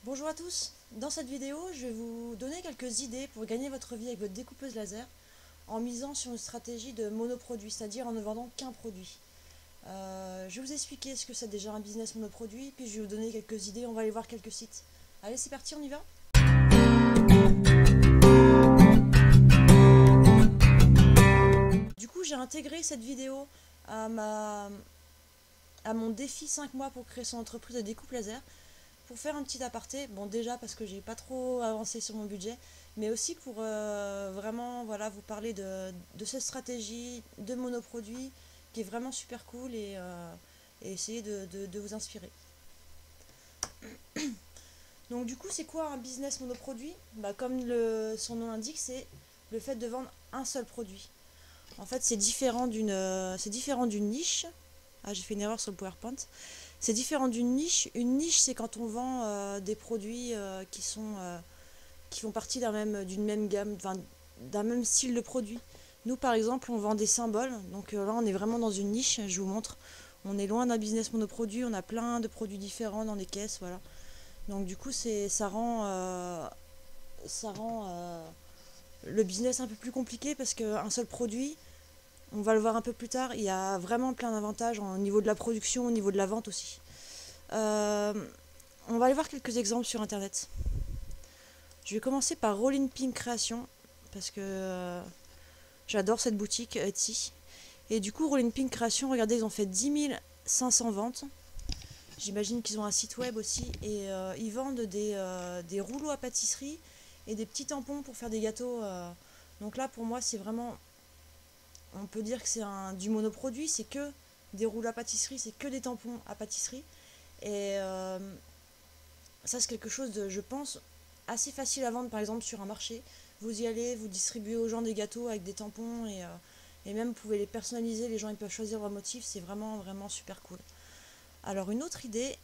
Bonjour à tous, dans cette vidéo je vais vous donner quelques idées pour gagner votre vie avec votre découpeuse laser en misant sur une stratégie de monoproduit, c'est-à-dire en ne vendant qu'un produit. Je vais vous expliquer ce que c'est déjà un business monoproduit, puis je vais vous donner quelques idées, on va aller voir quelques sites. Allez c'est parti, on y va. Du coup j'ai intégré cette vidéo à mon défi 5 mois pour créer son entreprise de découpe laser. Pour faire un petit aparté, bon déjà parce que j'ai pas trop avancé sur mon budget, mais aussi pour vraiment voilà, vous parler de cette stratégie de monoproduit qui est vraiment super cool et essayer de vous inspirer. Donc du coup c'est quoi un business monoproduit? Comme son nom l'indique, c'est le fait de vendre un seul produit. En fait c'est différent d'une niche. Ah j'ai fait une erreur sur le PowerPoint. C'est différent d'une niche. Une niche, c'est quand on vend des produits qui font partie d'une même gamme, enfin, d'un même style de produit. Nous, par exemple, on vend des symboles. Donc là, on est vraiment dans une niche. Je vous montre. On est loin d'un business monoproduit. On a plein de produits différents dans les caisses, voilà. Donc du coup, ça rend le business un peu plus compliqué parce qu'un seul produit, on va le voir un peu plus tard, il y a vraiment plein d'avantages au niveau de la production, au niveau de la vente aussi. Euh, On va aller voir quelques exemples sur internet. Je vais commencer par Rolling Pin Création parce que j'adore cette boutique Etsy. Et du coup, Rolling Pin Création, regardez, ils ont fait 10 500 ventes. J'imagine qu'ils ont un site web aussi. Et ils vendent des rouleaux à pâtisserie et des petits tampons pour faire des gâteaux. Donc là, pour moi, c'est vraiment. On peut dire que c'est du monoproduit. C'est que des rouleaux à pâtisserie, c'est que des tampons à pâtisserie. Et ça, c'est quelque chose de, je pense, assez facile à vendre, par exemple, sur un marché. Vous y allez, vous distribuez aux gens des gâteaux avec des tampons et même vous pouvez les personnaliser, les gens ils peuvent choisir leur motif, c'est vraiment, vraiment super cool. Alors, une autre idée,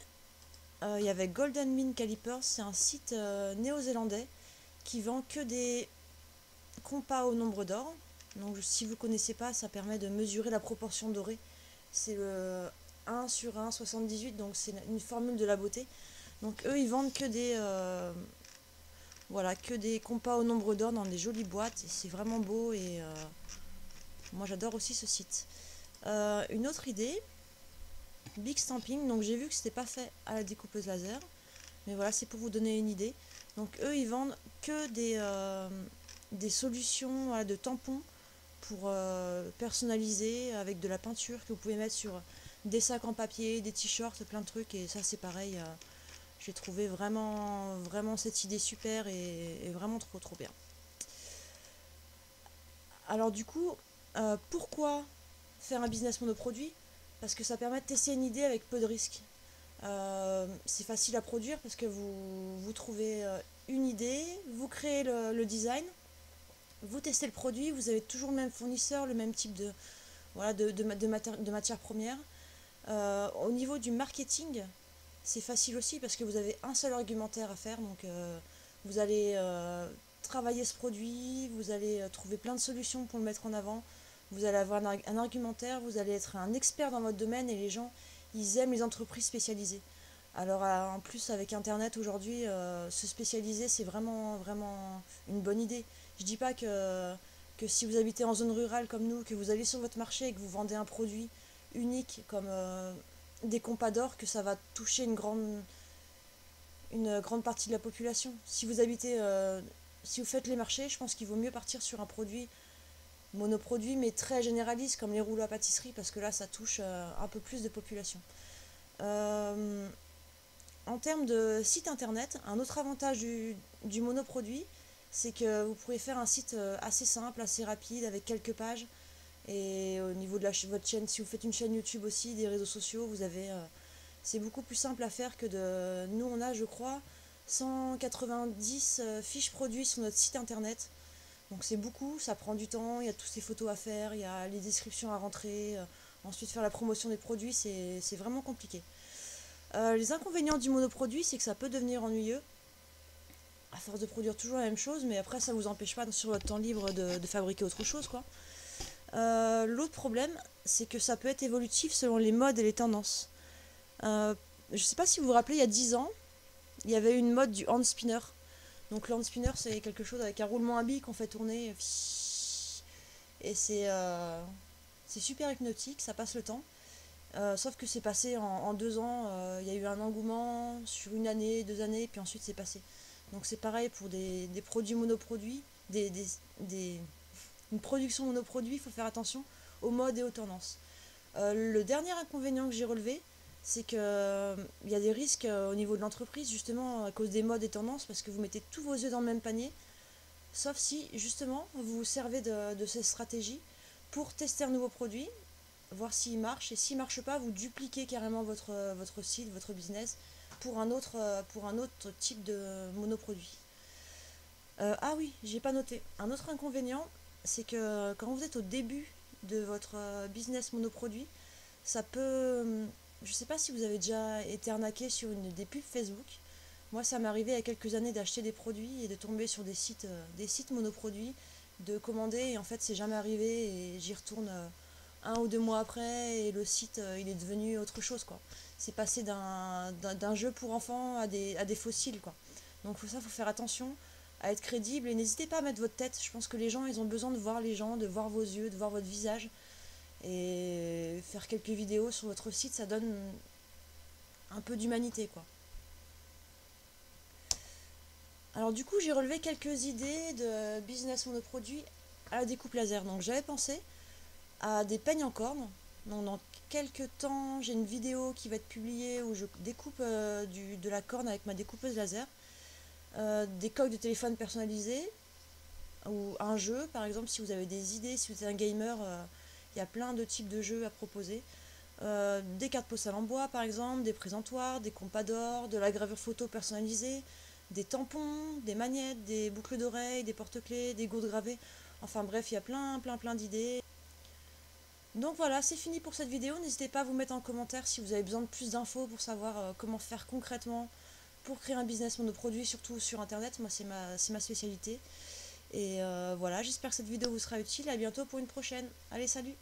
il y avait Golden Mean Calipers, c'est un site néo-zélandais qui vend que des compas au nombre d'or. Donc, si vous ne connaissez pas, ça permet de mesurer la proportion dorée. C'est le 1 sur 1,78, donc c'est une formule de la beauté. Donc eux, ils vendent que des compas au nombre d'or dans des jolies boîtes. Et c'est vraiment beau et moi j'adore aussi ce site. Une autre idée, Big Stamping. Donc j'ai vu que c'était pas fait à la découpeuse laser. Mais voilà, c'est pour vous donner une idée. Donc eux, ils vendent que des solutions, voilà, de tampons pour personnaliser avec de la peinture que vous pouvez mettre sur des sacs en papier, des t-shirts, plein de trucs. Et ça c'est pareil. J'ai trouvé vraiment, vraiment cette idée super et vraiment trop trop bien. Alors du coup, pourquoi faire un business monoproduit? Parce que ça permet de tester une idée avec peu de risques. C'est facile à produire parce que vous trouvez une idée, vous créez le design, vous testez le produit, vous avez toujours le même fournisseur, le même type voilà, de matière première. Au niveau du marketing, c'est facile aussi parce que vous avez un seul argumentaire à faire. Donc vous allez travailler ce produit, vous allez trouver plein de solutions pour le mettre en avant. Vous allez avoir un argumentaire, vous allez être un expert dans votre domaine et les gens, ils aiment les entreprises spécialisées. Alors en plus avec Internet aujourd'hui, se spécialiser c'est vraiment, vraiment une bonne idée. Je dis pas que si vous habitez en zone rurale comme nous, que vous allez sur votre marché et que vous vendez un produit unique comme des compas d'or, que ça va toucher une grande partie de la population. Si vous faites les marchés, je pense qu'il vaut mieux partir sur un produit monoproduit mais très généraliste comme les rouleaux à pâtisserie parce que là ça touche un peu plus de population. Euh, En termes de site internet, un autre avantage du monoproduit, c'est que vous pouvez faire un site assez simple, assez rapide, avec quelques pages. Et au niveau de votre chaîne, si vous faites une chaîne YouTube aussi, des réseaux sociaux, c'est beaucoup plus simple à faire que de. Nous, on a, je crois, 190 fiches produits sur notre site internet. Donc c'est beaucoup, ça prend du temps, il y a toutes ces photos à faire, il y a les descriptions à rentrer, ensuite faire la promotion des produits, c'est vraiment compliqué. Les inconvénients du monoproduit, c'est que ça peut devenir ennuyeux, à force de produire toujours la même chose, mais après ça vous empêche pas sur votre temps libre de fabriquer autre chose, quoi. L'autre problème, c'est que ça peut être évolutif selon les modes et les tendances. Je sais pas si vous vous rappelez, il y a 10 ans, il y avait une mode du hand spinner. Donc le hand spinner, c'est quelque chose avec un roulement à billes qu'on fait tourner. Et c'est super hypnotique, ça passe le temps. Sauf que c'est passé en 2 ans, il y a eu un engouement sur une année, 2 années, puis ensuite c'est passé. Donc c'est pareil pour des produits monoproduits, des- une production monoproduit, il faut faire attention aux modes et aux tendances. Le dernier inconvénient que j'ai relevé, c'est qu'il il y a des risques au niveau de l'entreprise, justement à cause des modes et tendances, parce que vous mettez tous vos œufs dans le même panier, sauf si justement vous vous servez de ces stratégies pour tester un nouveau produit, voir s'il marche, et s'il marche pas, vous dupliquez carrément votre site, votre business pour un autre type de monoproduit. Ah oui, j'ai pas noté. Un autre inconvénient, c'est que quand vous êtes au début de votre business monoproduit, ça peut. Je sais pas si vous avez déjà été arnaqué sur des pubs Facebook. Moi, ça m'est arrivé il y a quelques années d'acheter des produits et de tomber sur des sites monoproduits, de commander, et en fait, c'est jamais arrivé, et j'y retourne 1 ou 2 mois après, et le site, il est devenu autre chose, quoi. C'est passé d'un jeu pour enfants à des fossiles, quoi. Donc ça, faut faire attention à être crédible, et n'hésitez pas à mettre votre tête. Je pense que les gens, ils ont besoin de voir les gens, de voir vos yeux, de voir votre visage, et faire quelques vidéos sur votre site, ça donne un peu d'humanité, quoi. Alors du coup, j'ai relevé quelques idées de business monoproduit à la découpe laser. Donc j'avais pensé à des peignes en corne. Donc dans quelques temps, j'ai une vidéo qui va être publiée où je découpe de la corne avec ma découpeuse laser. Des coques de téléphone personnalisées, ou un jeu, par exemple, si vous avez des idées, si vous êtes un gamer, il y a plein de types de jeux à proposer. Des cartes postales en bois, par exemple, des présentoirs, des compas d'or, de la gravure photo personnalisée, des tampons, des magnettes, des boucles d'oreilles, des porte-clés, des gourdes gravées. Enfin bref, il y a plein d'idées. Donc voilà, c'est fini pour cette vidéo. N'hésitez pas à vous mettre en commentaire si vous avez besoin de plus d'infos pour savoir comment faire concrètement pour créer un business monoproduit, surtout sur internet. Moi, c'est ma spécialité. Et voilà, j'espère que cette vidéo vous sera utile. À bientôt pour une prochaine. Allez, salut!